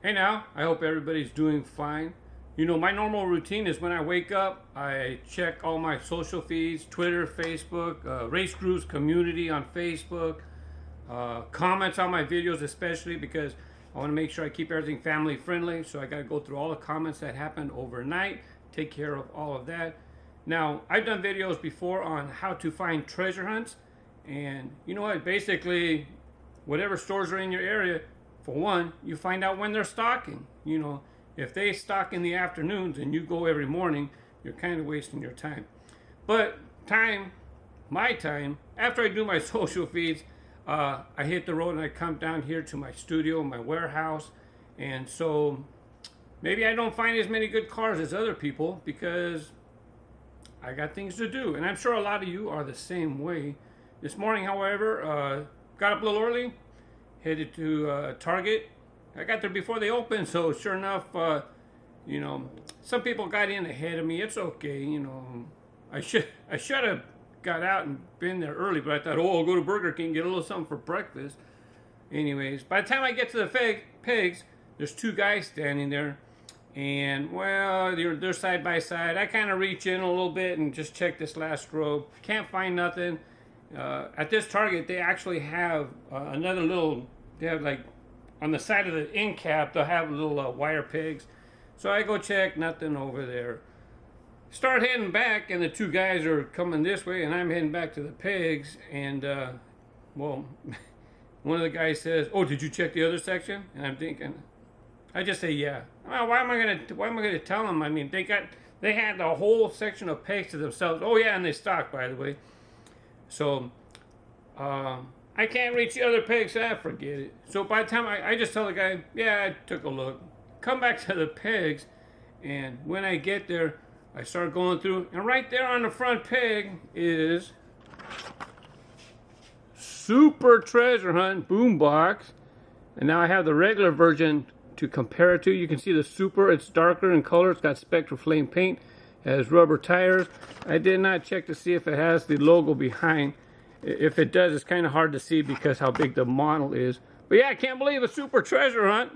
Hey now, I hope everybody's doing fine. You know, my normal routine is when I wake up, I check all my social feeds, Twitter, Facebook, RaceGrooves community on Facebook, comments on my videos especially because I want to make sure I keep everything family friendly. So I got to go through all the comments that happened overnight, take care of all of that. Now, I've done videos before on how to find treasure hunts. And you know what, basically, whatever stores are in your area, for one, you find out when they're stocking. You know, if they stock in the afternoons and you go every morning, you're kind of wasting your time. But my time, after I do my social feeds, I hit the road and I come down here to my studio, my warehouse. And so maybe I don't find as many good cars as other people because I got things to do. And I'm sure a lot of you are the same way. This morning, however, got up a little early, headed to Target. I got there before they opened, so sure enough, you know, some people got in ahead of me. It's okay, you know. I should have got out and been there early, but I thought, oh, I'll go to Burger King, get a little something for breakfast. Anyways, by the time I get to the pegs, there's two guys standing there, and well, they're side by side. I kind of reach in a little bit and just check this last row. Can't find nothing. At this Target, they actually have another little. They have like on the side of the end cap, they'll have little wire pegs. So I go check, nothing over there. Start heading back, and the two guys are coming this way, and I'm heading back to the pegs. And well, one of the guys says, "Oh, did you check the other section?" And I'm thinking, I just say, "Yeah." Well, why am I gonna tell them? I mean, they had the whole section of pegs to themselves. Oh yeah, and they stock, by the way. So I can't reach the other pegs, so forget it. So by the time I just tell the guy, yeah, I took a look. Come back to the pegs, and when I get there, I start going through, and right there on the front peg is Super Treasure Hunt Boombox. And now I have the regular version to compare it to. You can see the Super, it's darker in color, it's got Spectra Flame paint, has rubber tires. I did not check to see if it has the logo behind. If it does, it's kind of hard to see because how big the model is. But yeah, I can't believe a Super Treasure Hunt.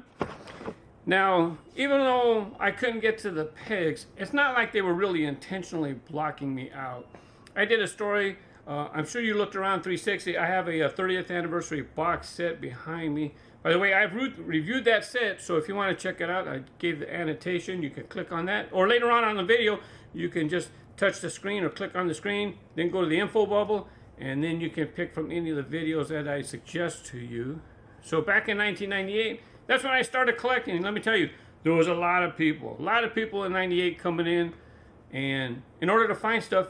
Now, even though I couldn't get to the pegs, it's not like they were really intentionally blocking me out. I did a story, I'm sure you looked around 360. I have a 30th anniversary box set behind me. By the way, I've reviewed that set, so if you want to check it out, I gave the annotation. You can click on that. Or later on the video, you can just touch the screen or click on the screen, then go to the info bubble, and then you can pick from any of the videos that I suggest to you. So back in 1998, that's when I started collecting. And let me tell you, there was a lot of people in 98 coming in. And in order to find stuff,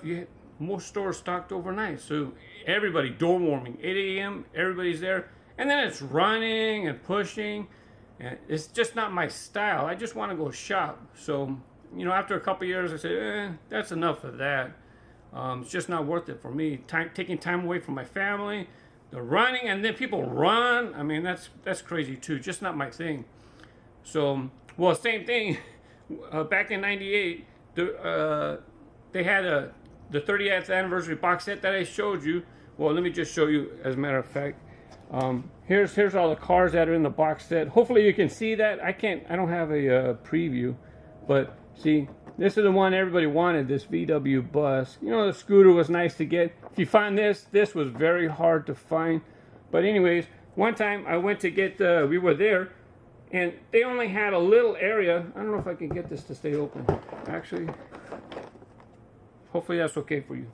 most stores stocked overnight. So everybody, door warming, 8 a.m., everybody's there. And then it's running and pushing. And it's just not my style. I just want to go shop. So, you know, after a couple years, I said, that's enough of that. It's just not worth it for me. Taking time away from my family, the running, and then people run. I mean, that's crazy too. Just not my thing. So, well, same thing. Back in '98, they had the 30th anniversary box set that I showed you. Well, let me just show you. As a matter of fact, here's all the cars that are in the box set. Hopefully, you can see that. I don't have a preview, but see. This is the one everybody wanted, this VW bus. You know, the scooter was nice to get. If you find this was very hard to find. But anyways, one time I went to get, we were there, and they only had a little area. I don't know if I can get this to stay open. Actually, hopefully that's okay for you.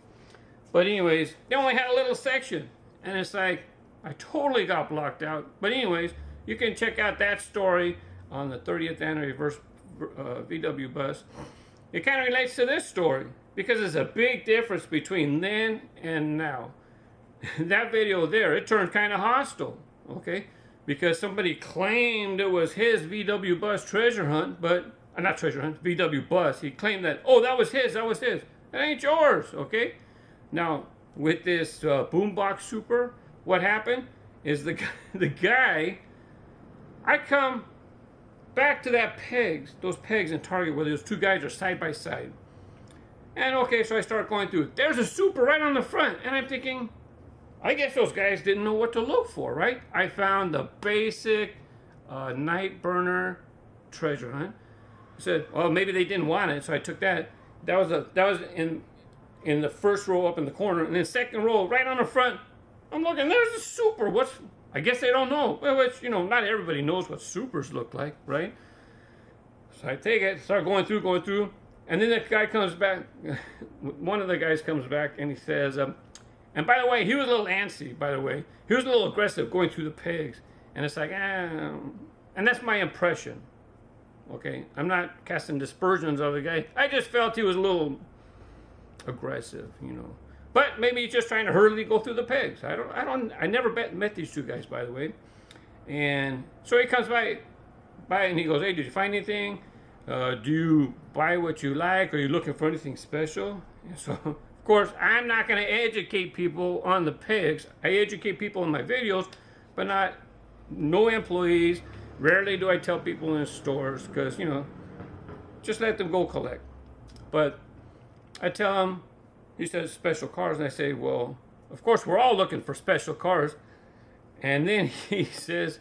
But anyways, they only had a little section. And it's like, I totally got blocked out. But anyways, you can check out that story on the 30th anniversary VW bus. It kind of relates to this story because there's a big difference between then and now. That video there, it turned kind of hostile, okay? Because somebody claimed it was his VW bus treasure hunt, but, not treasure hunt, VW bus. He claimed that, oh, that was his. That ain't yours, okay? Now, with this Boombox Super, what happened is the guy, I come back to those pegs in Target where those two guys are side by side. And okay, so I start going through. There's a Super right on the front. And I'm thinking, I guess those guys didn't know what to look for, right? I found the basic night burner treasure hunt. I said, well, maybe they didn't want it, so I took that. That was in the first row up in the corner, and then second row right on the front. I'm looking, there's a super. I guess they don't know. Well, which, not everybody knows what supers look like, right? So I take it, start going through, and then the guy comes back. One of the guys comes back and he says, and by the way, he was a little antsy, by the way. He was a little aggressive going through the pegs. And it's like, and that's my impression. Okay, I'm not casting dispersions of the guy. I just felt he was a little aggressive, But maybe he's just trying to hurriedly go through the pegs. I never met these two guys, by the way. And so he comes by and he goes, hey, did you find anything? Do you buy what you like? Are you looking for anything special? And so, of course, I'm not going to educate people on the pegs. I educate people in my videos, but no employees. Rarely do I tell people in stores because, just let them go collect. But I tell him, he says special cars, and I say, well, of course, we're all looking for special cars. And then he says,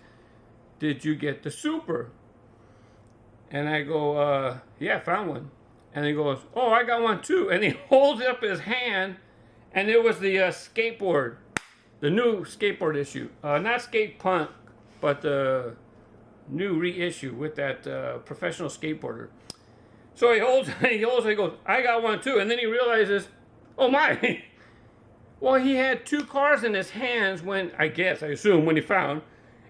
did you get the super? And I go, yeah, I found one. And he goes, oh, I got one too. And he holds up his hand, and it was the skateboard, the new skateboard issue. Not Skate Punk, but the new reissue with that professional skateboarder. So he holds, he goes, I got one too. And then he realizes, oh my. Well, he had two cars in his hands I assume, when he found.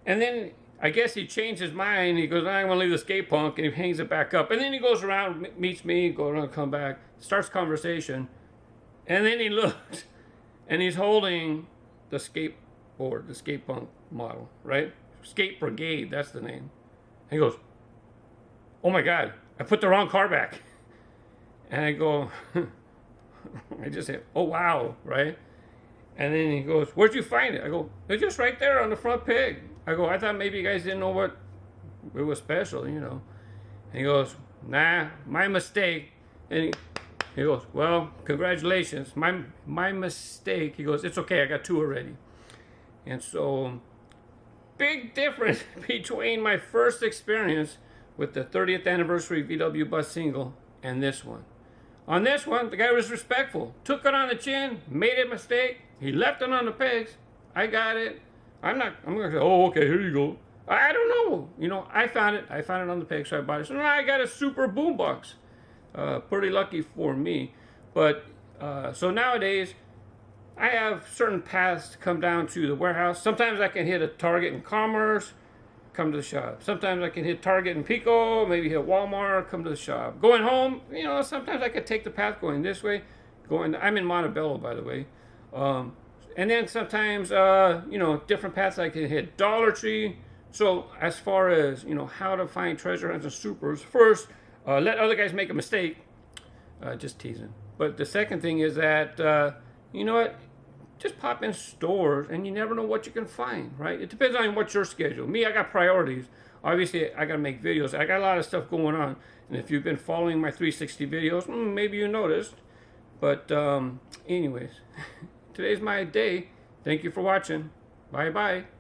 And then I guess he changed his mind. He goes, I want to leave the skate punk. And he hangs it back up. And then he goes around, meets me, goes around, come back, starts conversation. And then he looks, and he's holding the skateboard, the skate punk model, right? Skate Brigade, that's the name. And he goes, oh my God, I put the wrong car back. And I go, I just say, oh wow, right? And then he goes, where'd you find it? I go, it's just right there on the front peg. I go, I thought maybe you guys didn't know what it was special, And he goes, nah, my mistake. And he goes, well, congratulations, my mistake. He goes, it's okay, I got two already. And so, big difference between my first experience with the 30th anniversary VW bus single and this one. On this one, the guy was respectful. Took it on the chin, made a mistake. He left it on the pegs. I got it. I'm going to say, oh, okay, here you go. I don't know. I found it. I found it on the pegs, so I bought it. So now I got a super boombox. Pretty lucky for me. But, so nowadays, I have certain paths to come down to the warehouse. Sometimes I can hit a Target in Commerce, come to the shop. Sometimes I can hit Target in Pico, maybe hit Walmart, come to the shop. Going home, sometimes I could take the path going this way. I'm in Montebello, by the way. And then sometimes, different paths I can hit Dollar Tree. So as far as, how to find treasure hunts and supers, first, let other guys make a mistake. Just teasing. But the second thing is that, you know what? Just pop in stores and you never know what you can find, right? It depends on what's your schedule. Me, I got priorities. Obviously, I got to make videos. I got a lot of stuff going on. And if you've been following my 360 videos, maybe you noticed. But anyways, today's my day. Thank you for watching. Bye-bye.